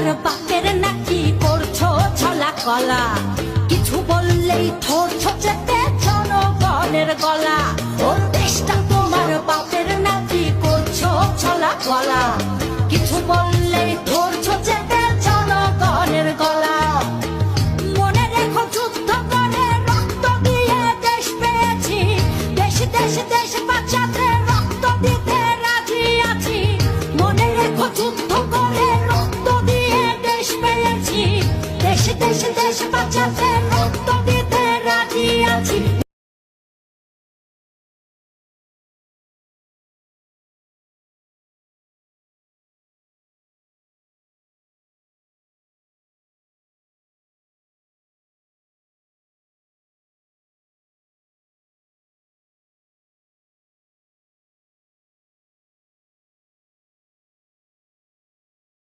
তোমার বাপের নাকি করছো ছলা কলা, কিছু বললেই ধরছো চেপে জনগণের গলা। ও দেশটা তোমার বাপের নাকি করছো ছলা কলা, কিছু বললেই ধরছো চেপে জনগণের গলা। মনে রেখো যুদ্ধ করে রক্ত দিয়ে দেশ পেয়েছি, দেশ দেশ দেশ বাঁচাতে রক্ত দিতে রাজি আছি। মনে রেখো যুদ্ধ করে রক্ত দিয়ে দেশ পেয়েছি, দেশ দেশ দেশ বাঁচাতে